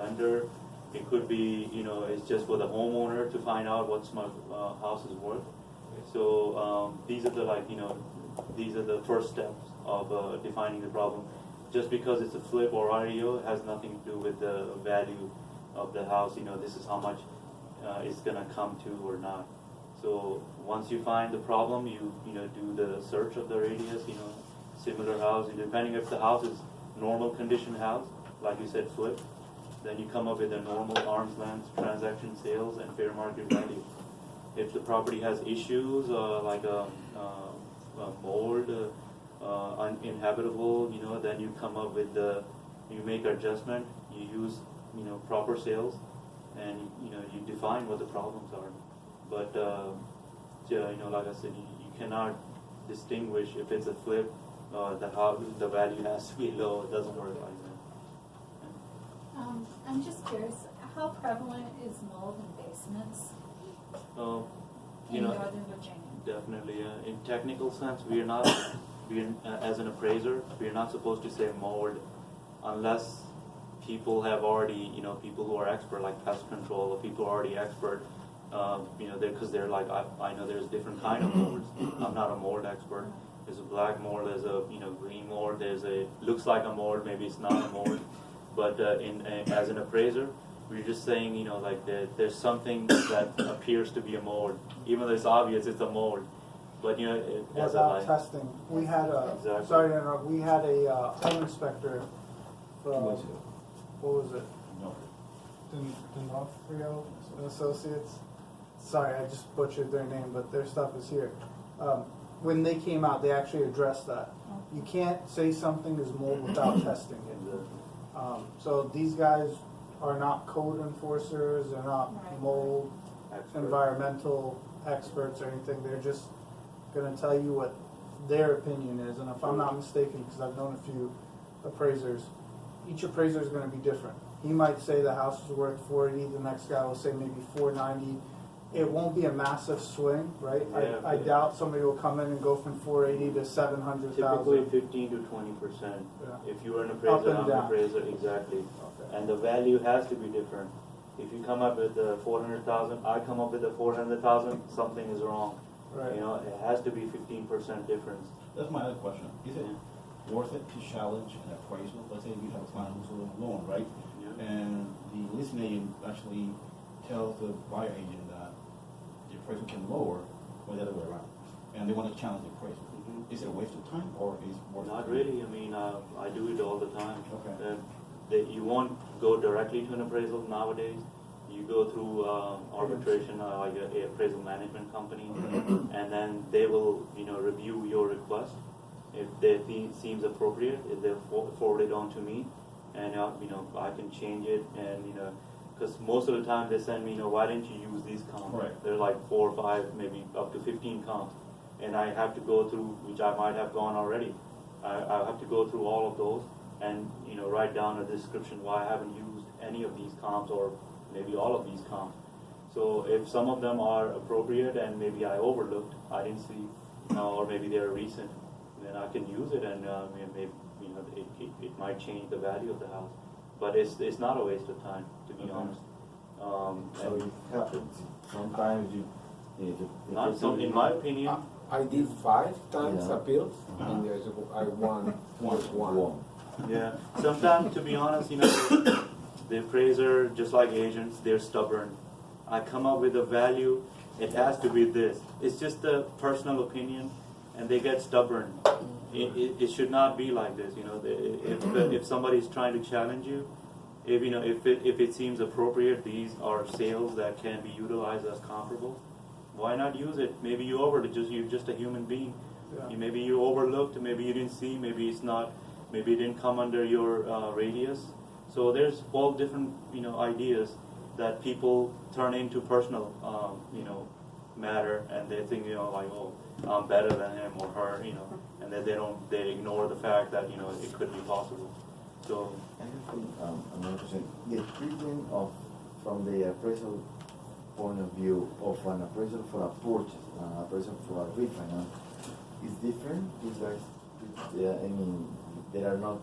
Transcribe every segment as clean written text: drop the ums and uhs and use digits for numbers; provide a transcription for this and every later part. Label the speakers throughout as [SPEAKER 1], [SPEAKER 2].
[SPEAKER 1] lender. It could be, it's just for the homeowner to find out what's my house is worth. So these are these are the first steps of defining the problem. Just because it's a flip or REO has nothing to do with the value of the house. This is how much it's gonna come to or not. So once you find the problem, you do the search of the radius. Similar house, depending if the house is normal condition house, like you said, flip, then you come up with a normal arm's length transaction sales and fair market value. If the property has issues like a mold, uninhabitable, then you come up with you make adjustment, you use proper sales, and you define what the problems are. But like I said, you cannot distinguish if it's a flip. The value has to be low. It doesn't work like that.
[SPEAKER 2] I'm just curious, how prevalent is mold in basements in Northern Virginia?
[SPEAKER 1] Definitely. In technical sense, as an appraiser, we are not supposed to say mold unless people have already, people who are expert, like pest control, or people who are already expert, because they're like, I know there's different kind of molds. I'm not a mold expert. There's a black mold, there's a green mold, looks like a mold, maybe it's not a mold. But as an appraiser, we're just saying, there's something that appears to be a mold, even though it's obvious it's a mold. But
[SPEAKER 3] without testing, we had
[SPEAKER 1] exactly.
[SPEAKER 3] sorry to interrupt. We had a home inspector from what was it? D'Onofrio and Associates. Sorry, I just butchered their name, but their stuff is here. When they came out, they actually addressed that. You can't say something is mold without testing it. So these guys are not code enforcers, they're not mold environmental experts or anything. They're just going to tell you what their opinion is. And if I'm not mistaken, because I've known a few appraisers, each appraiser is going to be different. He might say the house is worth 480, the next guy will say maybe 490. It won't be a massive swing, right?
[SPEAKER 1] Yeah,
[SPEAKER 3] I doubt somebody will come in and go from 480 to 700,000.
[SPEAKER 1] Typically 15 to 20%.
[SPEAKER 3] Yeah.
[SPEAKER 1] If you are an appraiser, I'm an
[SPEAKER 3] down.
[SPEAKER 1] appraiser, exactly.
[SPEAKER 3] Okay.
[SPEAKER 1] And the value has to be different. If you come up with 400,000, I come up with 400,000, something is wrong.
[SPEAKER 3] Right.
[SPEAKER 1] It has to be 15% difference.
[SPEAKER 4] That's my other question. Is it worth it to challenge an appraisal? Let's say you have a client who's a loan, right?
[SPEAKER 1] Yeah.
[SPEAKER 4] And the listing agent actually tells the buyer agent that the appraisal can lower or the other way around, and they want to challenge the appraisal.
[SPEAKER 1] Mhm.
[SPEAKER 4] Is it a waste of time or is it worth it?
[SPEAKER 1] Not really. I do it all the time.
[SPEAKER 4] Okay.
[SPEAKER 1] You won't go directly to an appraisal nowadays. You go through arbitration, like an appraisal management company, and then they will, review your request. If they seems appropriate, if they forward it on to me, and I can change it, and because most of the time they send me, why didn't you use these comps?
[SPEAKER 4] Right.
[SPEAKER 1] They're like 4 or 5, maybe up to 15 comps, and I have to go through, which I might have gone already. I have to go through all of those and write down a description why I haven't used any of these comps or maybe all of these comps. So if some of them are appropriate and maybe I overlooked, I didn't see, or maybe they're recent, then I can use it, and maybe it might change the value of the house. But it's not a waste of time, to be honest.
[SPEAKER 5] So it happens. Sometimes
[SPEAKER 1] Not so, in my opinion.
[SPEAKER 6] I did 5 times
[SPEAKER 5] Yeah.
[SPEAKER 6] appeals, and I won one.
[SPEAKER 1] Yeah. Sometimes, to be honest, the appraiser, just like agents, they're stubborn. I come up with a value, it has to be this. It's just a personal opinion, and they get stubborn. It should not be like this. If somebody's trying to challenge you, if it seems appropriate, these are sales that can be utilized as comparable. Why not use it? Maybe you overlooked. You're just a human being.
[SPEAKER 3] Yeah.
[SPEAKER 1] Maybe you overlooked. Maybe you didn't see. Maybe it's not. Maybe it didn't come under your radius. So there's all different ideas that people turn into personal matter, and they think like, oh, I'm better than him or her, and then they ignore the fact that it could be possible. So
[SPEAKER 5] I think another question. The treatment from the appraisal point of view of an appraisal for a purchase, an appraisal for a refinance, is different. These guys, there are not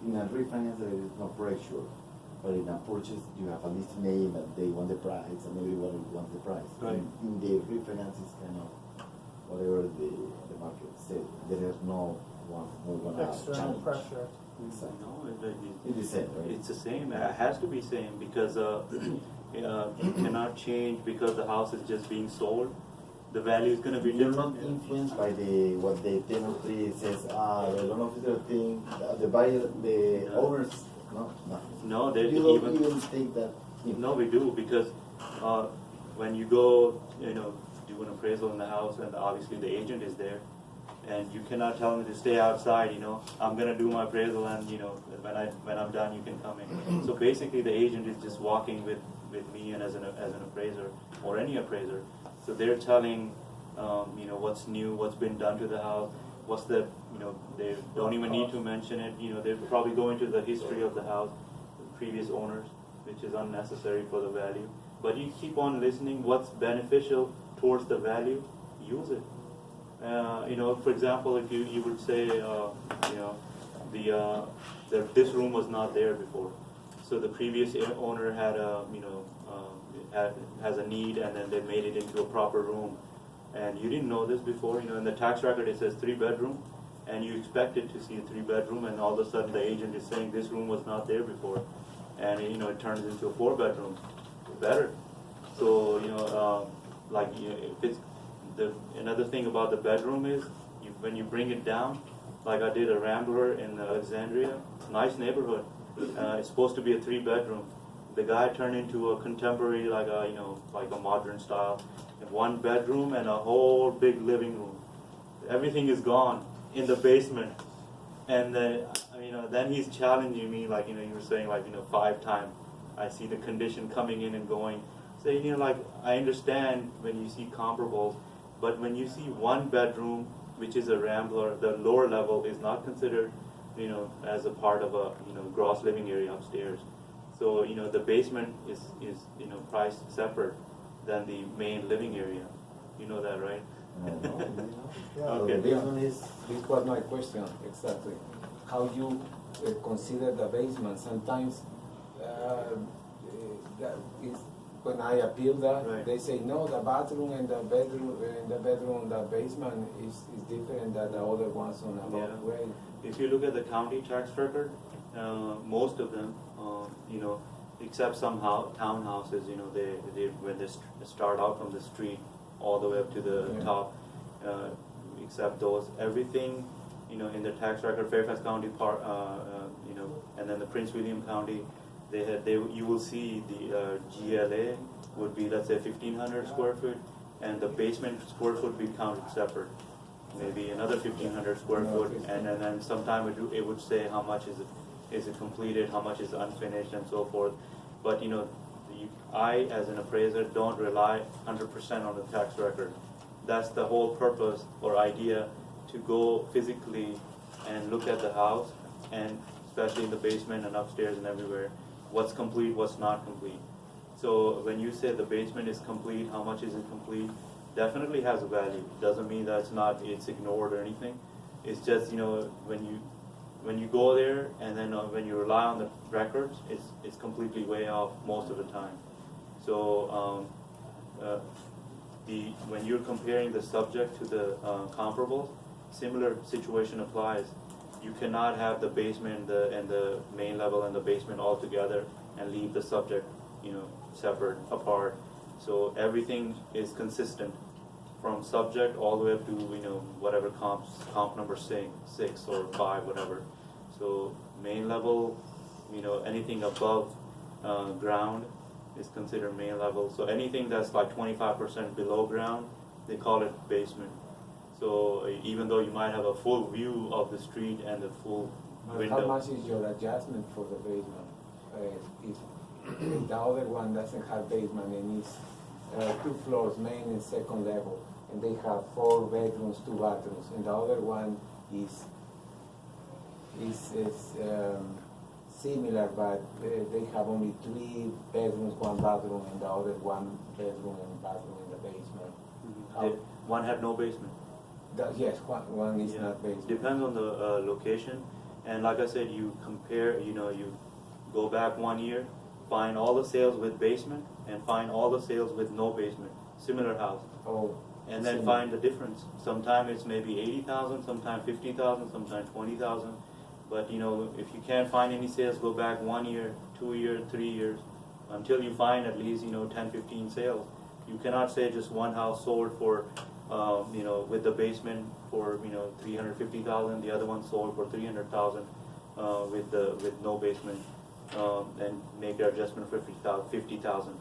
[SPEAKER 5] in a refinance there is no pressure But in a purchase, you have a list name and they want the price and everybody wants the price.
[SPEAKER 1] Right.
[SPEAKER 5] In the refinance is kind of whatever the market said. There is no one who gonna
[SPEAKER 3] External
[SPEAKER 5] challenge.
[SPEAKER 3] pressure.
[SPEAKER 5] Exactly.
[SPEAKER 1] No,
[SPEAKER 5] It is the same, right?
[SPEAKER 1] it's the same. It has to be same because you cannot change because the house is just being sold. The value is going to be
[SPEAKER 5] You're not
[SPEAKER 1] different.
[SPEAKER 5] influenced by what the tenant tree says, the loan officer thing, the buyer, the
[SPEAKER 1] No.
[SPEAKER 5] owners, no, nothing.
[SPEAKER 1] No, there's
[SPEAKER 5] You don't
[SPEAKER 1] even.
[SPEAKER 5] even take that.
[SPEAKER 1] No, we do because when you go, do an appraisal in the house, and obviously the agent is there, and you cannot tell them to stay outside. I'm gonna do my appraisal, and when I'm done, you can come in. So basically, the agent is just walking with me and as an appraiser or any appraiser. So they're telling, what's new, what's been done to the house, what's the, they don't even need to mention it. They're probably going to the history of the house, previous owners, which is unnecessary for the value. But you keep on listening, what's beneficial towards the value, use it. For example, if you would say, this room was not there before. So the previous owner had has a need, and then they made it into a proper room. And you didn't know this before, in the tax record it says 3-bedroom, and you expected to see a 3-bedroom, and all of a sudden the agent is saying this room was not there before, and it turns into a 4-bedroom. Better. So if it's another thing about the bedroom is when you bring it down, like I did a Rambler in Alexandria, nice neighborhood. It's supposed to be a 3-bedroom. The guy turned into a contemporary, like a modern style, 1 bedroom and a whole big living room. Everything is gone in the basement, and then he's challenging me, like you were saying, 5 times. I see the condition coming in and going. Saying, I understand when you see comparables, but when you see 1 bedroom, which is a Rambler, the lower level is not considered, as a part of a, gross living area upstairs. So, the basement is priced separate than the main living area. You know that, right?
[SPEAKER 3] Yeah.
[SPEAKER 1] Okay.
[SPEAKER 5] The basement is,
[SPEAKER 6] This was my question, exactly. How you consider the basement? Sometimes that is, when I appeal that,
[SPEAKER 1] Right.
[SPEAKER 6] they say no, the bathroom and the bedroom, the basement is different than the other ones on the
[SPEAKER 1] Yeah.
[SPEAKER 6] way.
[SPEAKER 1] If you look at the county tax record, most of them, except some townhouses, they when they start out from the street all the way up to the
[SPEAKER 6] Yeah.
[SPEAKER 1] top, except those, everything, in the tax record, Fairfax County part, and then the Prince William County, you will see the GLA would be, let's say, 1,500 square foot, and the basement square foot be counted separate. Maybe another 1,500 square foot, and then sometime it would say how much is it completed, how much is unfinished, and so forth. But I, as an appraiser, don't rely 100% on the tax record. That's the whole purpose or idea, to go physically and look at the house, and especially in the basement and upstairs and everywhere, what's complete, what's not complete. So when you say the basement is complete, how much is it complete? Definitely has a value. Doesn't mean that it's ignored or anything. It's just, when you go there, and then when you rely on the records, it's completely way off most of the time. So when you're comparing the subject to the comparables, similar situation applies. You cannot have the basement and the main level and the basement all together and leave the subject, separate, apart. So everything is consistent from subject all the way up to, whatever comp number 6 or 5, whatever. So main level, anything above ground is considered main level. So anything that's like 25% below ground, they call it basement. So even though you might have a full view of the street and the full window.
[SPEAKER 6] How much is your adjustment for the basement? If the other one doesn't have basement and it's 2 floors, main and second level, and they have 4 bedrooms, 2 bathrooms, and the other one is similar, but they have only 3 bedrooms, 1 bathroom, and the other 1 bedroom and bathroom in the basement.
[SPEAKER 1] One had no basement.
[SPEAKER 6] Yes, one is
[SPEAKER 1] Yeah.
[SPEAKER 6] not basement.
[SPEAKER 1] Depends on the location, and like I said, you compare. You go back 1 year, find all the sales with basement, and find all the sales with no basement, similar house.
[SPEAKER 6] Oh.
[SPEAKER 1] And then
[SPEAKER 6] similar.
[SPEAKER 1] find the difference. Sometimes it's maybe 80,000, sometimes 50,000, sometimes 20,000. But you know, if you can't find any sales, go back 1 year, 2 years, 3 years, until you find at least 10, 15 sales. You cannot say just one house sold for with the basement for 350,000, the other one sold for 300,000 with no basement, and make your adjustment for 50,000.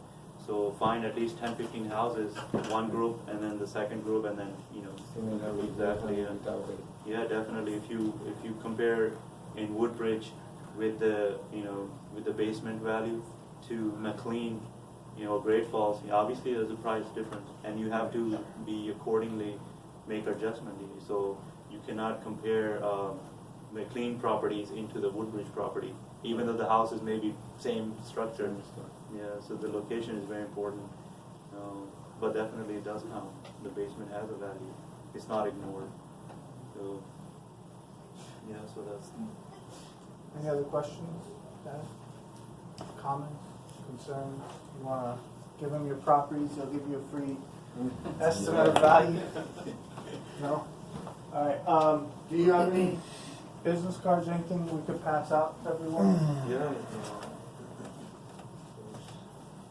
[SPEAKER 1] So find at least 10, 15 houses, one group, and then the second group, and then
[SPEAKER 6] Similar with
[SPEAKER 1] exactly.
[SPEAKER 6] without it.
[SPEAKER 1] Yeah, definitely. If you compare in Woodbridge with the with the basement value to McLean, Great Falls, obviously there's a price difference, and you have to be accordingly make adjustment. So you cannot compare McLean properties into the Woodbridge property, even though the houses may be same structure. Yeah, so the location is very important, but definitely it does count. The basement has a value. It's not ignored. So yeah, so that's.
[SPEAKER 3] Any other questions, guys? Comments, concerns? You wanna give them your properties, they'll give you a free estimate of value? No? Alright, do you have any business cards or anything we could pass out to everyone?
[SPEAKER 1] Yeah.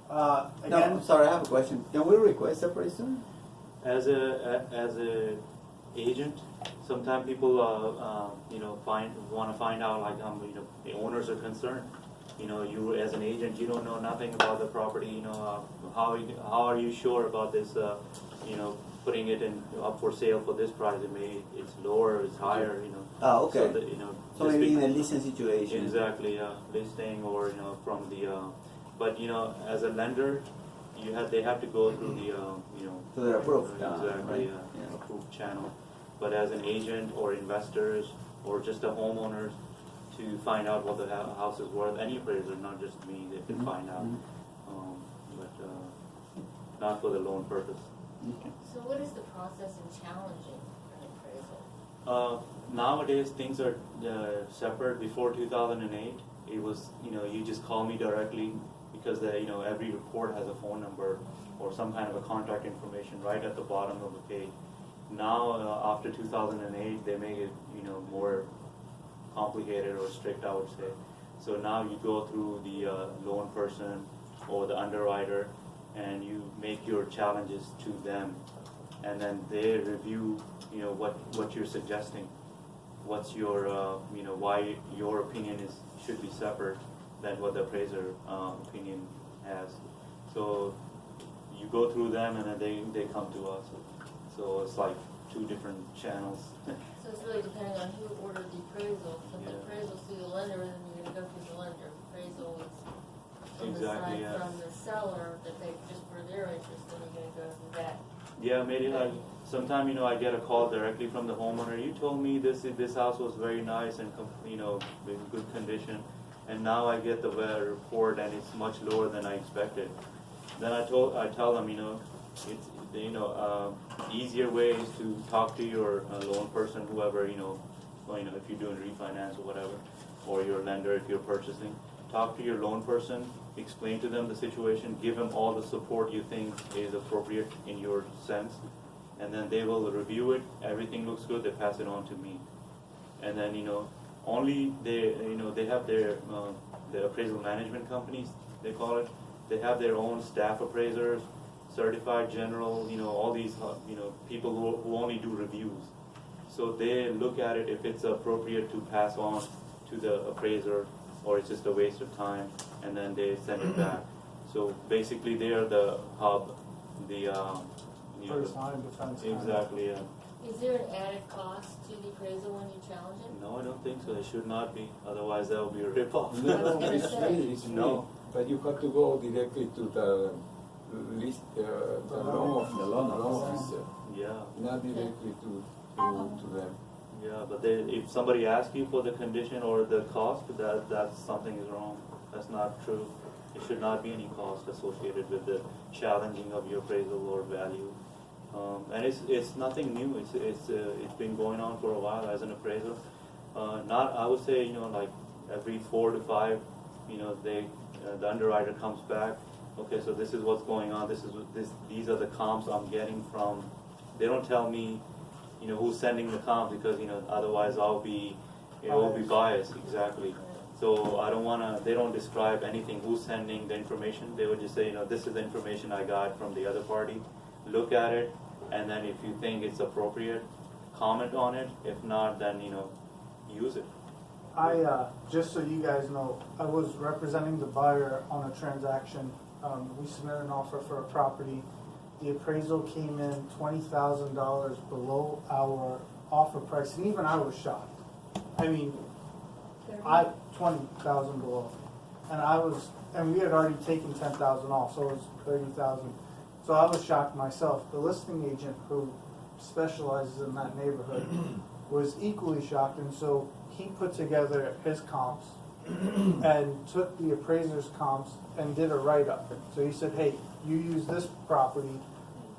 [SPEAKER 7] No,
[SPEAKER 3] Again,
[SPEAKER 7] I'm sorry, I have a question. Can we request appraisal?
[SPEAKER 1] As a agent, sometimes people want to find out like the owners are concerned. You as an agent, you don't know nothing about the property. How are you sure about this? Putting it in up for sale for this price. It's lower, it's higher.
[SPEAKER 7] Ah, okay.
[SPEAKER 1] So, that,
[SPEAKER 7] So
[SPEAKER 1] just
[SPEAKER 7] maybe in
[SPEAKER 1] because-
[SPEAKER 7] a leasing situation.
[SPEAKER 1] Exactly, listing or from the, but as a lender, they have to go through the
[SPEAKER 7] So they're approved.
[SPEAKER 1] exactly,
[SPEAKER 7] right? Yeah.
[SPEAKER 1] approved channel. But as an agent or investors or just a homeowners, to find out what the house is worth, any appraiser, not just me, they can
[SPEAKER 7] Mhm,
[SPEAKER 1] find out.
[SPEAKER 7] mhm.
[SPEAKER 1] But not for the loan purpose.
[SPEAKER 7] Okay.
[SPEAKER 8] So what is the process in challenging an appraisal?
[SPEAKER 1] Nowadays, things are separate. Before 2008, it was, you just call me directly because every report has a phone number or some kind of a contact information right at the bottom of the page. Now, after 2008, they make it, more complicated or strict, I would say. So now you go through the loan person or the underwriter, and you make your challenges to them, and then they review, what you're suggesting. What's your, why your opinion should be separate than what the appraiser opinion has. So you go through them, and then they come to us. So it's like two different channels.
[SPEAKER 8] So it's really depending on who ordered the appraisal. So the
[SPEAKER 1] Yeah.
[SPEAKER 8] appraisal's through the lender, then you're gonna go through the lender. Appraisal is from the
[SPEAKER 1] Exactly,
[SPEAKER 8] side
[SPEAKER 1] yeah.
[SPEAKER 8] from the seller that they, just for their interest, then you're gonna go through that.
[SPEAKER 1] Yeah, maybe like sometime I get a call directly from the homeowner. You told me this house was very nice and in good condition, and now I get the report and it's much lower than I expected. Then I tell them it's easier ways to talk to your loan person, whoever if you're doing refinance or whatever, or your lender if you're purchasing. Talk to your loan person, explain to them the situation, give them all the support you think is appropriate in your sense, and then they will review it. Everything looks good, they pass it on to me. And then only they have their appraisal management companies, they call it. They have their own staff appraisers, certified general, all these people who only do reviews. So they look at it if it's appropriate to pass on to the appraiser, or it's just a waste of time, and then they send it back. So basically, they are the hub, the
[SPEAKER 3] first line defense. kind of.
[SPEAKER 1] exactly.
[SPEAKER 8] Is there an added cost to the appraisal when you challenge it?
[SPEAKER 1] No, I don't think so. It should not be. Otherwise, that will be a ripoff.
[SPEAKER 8] I was
[SPEAKER 6] No,
[SPEAKER 8] gonna
[SPEAKER 6] it's
[SPEAKER 8] say.
[SPEAKER 6] free, it's free.
[SPEAKER 1] No.
[SPEAKER 6] But you have to go directly to the list, the loan officer,
[SPEAKER 1] Yeah,
[SPEAKER 6] not directly to them.
[SPEAKER 1] yeah. But if somebody asks you for the condition or the cost, that's something is wrong. That's not true. There should not be any cost associated with the challenging of your appraisal or value. And it's nothing new. It's been going on for a while as an appraiser. I would say like every 4 to 5 you know, the underwriter comes back, okay, so this is what's going on, these are the comps I'm getting from, they don't tell me, you know, who's sending the comp, because, you know, otherwise it will be biased, exactly. So I don't wanna, they don't describe anything, who's sending the information, they would just say, you know, this is the information I got from the other party, look at it, and then if you think it's appropriate, comment on it, if not, then, you know, use it.
[SPEAKER 3] Just so you guys know, I was representing the buyer on a transaction. We submitted an offer for a property. The appraisal came in $20,000 below our offer price, and even I was shocked. I mean, 20,000 below, and we had already taken 10,000 off, so it was 30,000. So I was shocked myself. The listing agent, who specializes in that neighborhood, was equally shocked, and so he put together his comps and took the appraiser's comps and did a write-up. So he said, hey, you use this property,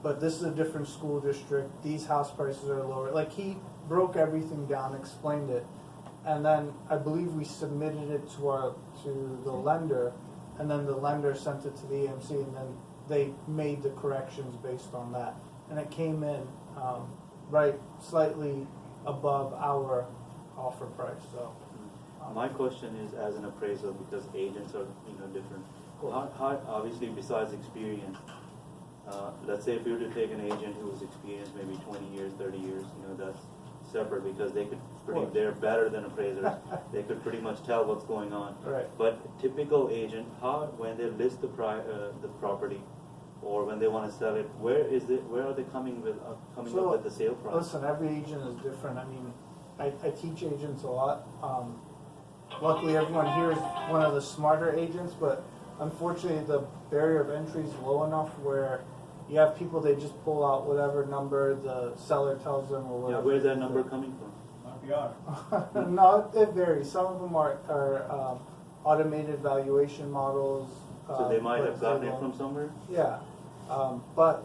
[SPEAKER 3] but this is a different school district, these house prices are lower. Like, he broke everything down, explained it, and then I believe we submitted it to the lender, and then the lender sent it to the AMC, and then they made the corrections based on that. And it came in slightly above our offer price, so.
[SPEAKER 1] My question is, as an appraisal, because agents are, you know, different. How obviously, besides experience, let's say if you were to take an agent who was experienced maybe 20 years, 30 years, you know, that's separate, because they could they're better than appraisers. They could pretty much tell what's going on.
[SPEAKER 3] Right.
[SPEAKER 1] But typical agent, when they list the property, or when they want to sell it, where are they coming up with the sale price?
[SPEAKER 3] Listen, every agent is different. I mean, I teach agents a lot. Luckily, everyone here is one of the smarter agents, but unfortunately, the barrier of entry is low enough where you have people, they just pull out whatever number the seller tells them or whatever.
[SPEAKER 1] Yeah, where's that number coming from?
[SPEAKER 4] RPR.
[SPEAKER 3] No, it varies. Some of them are automated valuation models.
[SPEAKER 1] So they might
[SPEAKER 3] but
[SPEAKER 1] have gotten
[SPEAKER 3] they
[SPEAKER 1] it
[SPEAKER 3] don't-
[SPEAKER 1] from somewhere?
[SPEAKER 3] Yeah, but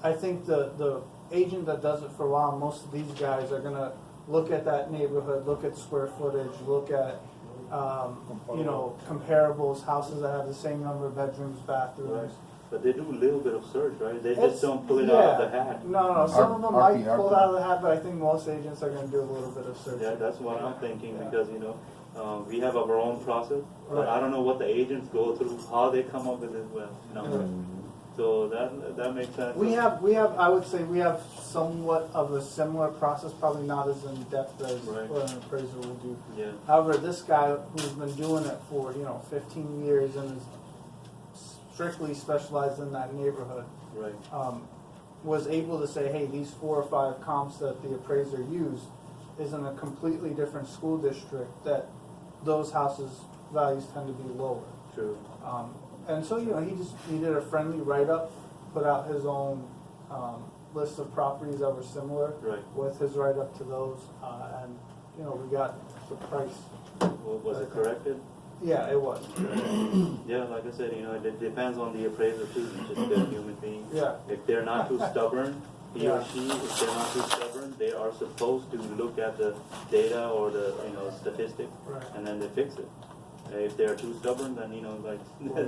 [SPEAKER 3] I think the agent that does it for a while, most of these guys are gonna look at that neighborhood, look at square footage, look at, you know, comparables, houses that have the same number of bedrooms, bathrooms.
[SPEAKER 1] Right. But they do a little bit of search, right? They
[SPEAKER 3] It's-
[SPEAKER 1] just don't pull it out of the
[SPEAKER 3] yeah.
[SPEAKER 1] hat.
[SPEAKER 3] No, some of them might
[SPEAKER 5] RPR.
[SPEAKER 3] pull it out of the hat, but I think most agents are gonna do a little bit of searching.
[SPEAKER 1] Yeah, that's what I'm thinking,
[SPEAKER 3] Yeah.
[SPEAKER 1] because, you know, we have our own process, but
[SPEAKER 3] Right.
[SPEAKER 1] I don't know what the agents go through, how they come up with this number. So that makes sense.
[SPEAKER 3] We have, I would say we have somewhat of a similar process, probably not as in depth as
[SPEAKER 1] Right.
[SPEAKER 3] what an appraiser will do.
[SPEAKER 1] Yeah,
[SPEAKER 3] However, this guy who's been doing it for, 15 years and is strictly specialized in that neighborhood,
[SPEAKER 1] right.
[SPEAKER 3] was able to say, hey, these 4 or 5 comps that the appraiser used is in a completely different school district, that those houses' values tend to be lower.
[SPEAKER 1] True.
[SPEAKER 3] And so, he did a friendly write-up, put out his own list of properties that were similar
[SPEAKER 1] Right.
[SPEAKER 3] with his write-up to those, and, we got the price.
[SPEAKER 1] Was it corrected?
[SPEAKER 3] Yeah, it was.
[SPEAKER 1] Yeah, like I said, it depends on the appraiser too, just a human being.
[SPEAKER 3] Yeah.
[SPEAKER 1] If they're not too stubborn, he or
[SPEAKER 3] Yeah.
[SPEAKER 1] she, if they're not too stubborn, they are supposed to look at the data or the, statistic,
[SPEAKER 3] Right.
[SPEAKER 1] and then they fix it. If they're too stubborn, then,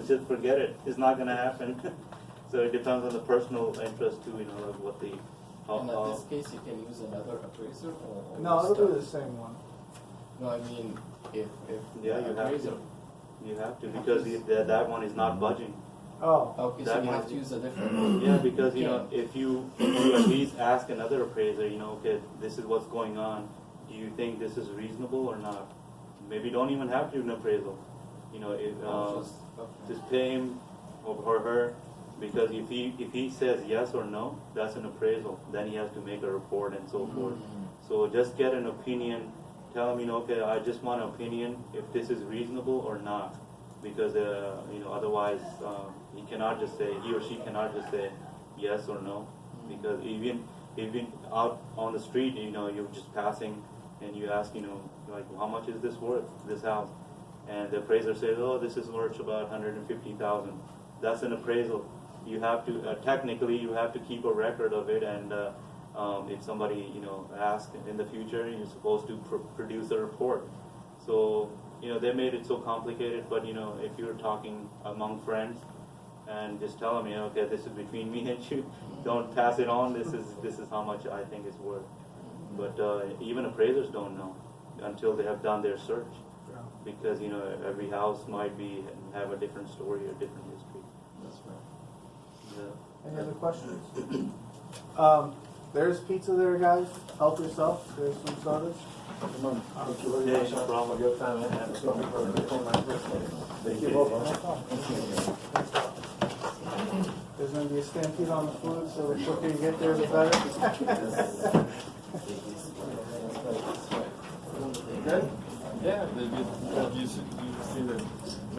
[SPEAKER 1] just forget it. It's not gonna happen. So it depends on the personal interest too, of what the,
[SPEAKER 9] And in this case, you can use another appraiser or
[SPEAKER 3] No, it'll
[SPEAKER 9] start-
[SPEAKER 3] be the same one.
[SPEAKER 9] No, I mean, if
[SPEAKER 1] yeah,
[SPEAKER 9] the
[SPEAKER 1] you have
[SPEAKER 9] appraiser.
[SPEAKER 1] to. You have to, because that one is not budging.
[SPEAKER 3] Oh,
[SPEAKER 9] Okay, so
[SPEAKER 1] That
[SPEAKER 9] you
[SPEAKER 1] one
[SPEAKER 9] have
[SPEAKER 1] is-
[SPEAKER 9] to use a different one.
[SPEAKER 1] Yeah, because,
[SPEAKER 9] Yeah.
[SPEAKER 1] if you at least ask another appraiser, okay, this is what's going on, do you think this is reasonable or not? Maybe don't even have to do an appraisal, just pay him or her, because if he says yes or no, that's an appraisal, then he has to make a report and so forth. So just get an opinion, tell him, okay, I just want an opinion if this is reasonable or not, because otherwise he or she cannot just say yes or no, because even out on the street, you're just passing and you ask, like, how much is this worth, this house? And the appraiser says, oh, this is worth about $150,000. That's an appraisal. You have to, technically, you have to keep a record of it, and if somebody, asks in the future, you're supposed to produce a report. So you know, they made it so complicated, but you know, if you're talking among friends and just tell them, you know, okay, this is between me and you, don't pass it on, this is how much I think it's worth. But even appraisers don't know until they have done their search, because you know, every house might have a different story or different history.
[SPEAKER 9] That's right.
[SPEAKER 1] Yeah.
[SPEAKER 3] Any other questions? There's pizza there, guys. Help yourself. There's some sodas.
[SPEAKER 6] Come on. Thank you very
[SPEAKER 1] Yeah,
[SPEAKER 6] much
[SPEAKER 1] no problem.
[SPEAKER 6] for your time and sorry for making my mistake.
[SPEAKER 1] Thank you.
[SPEAKER 3] There's going to be a stampede on the food, so the quicker you get there, the better.
[SPEAKER 9] Yeah, you see the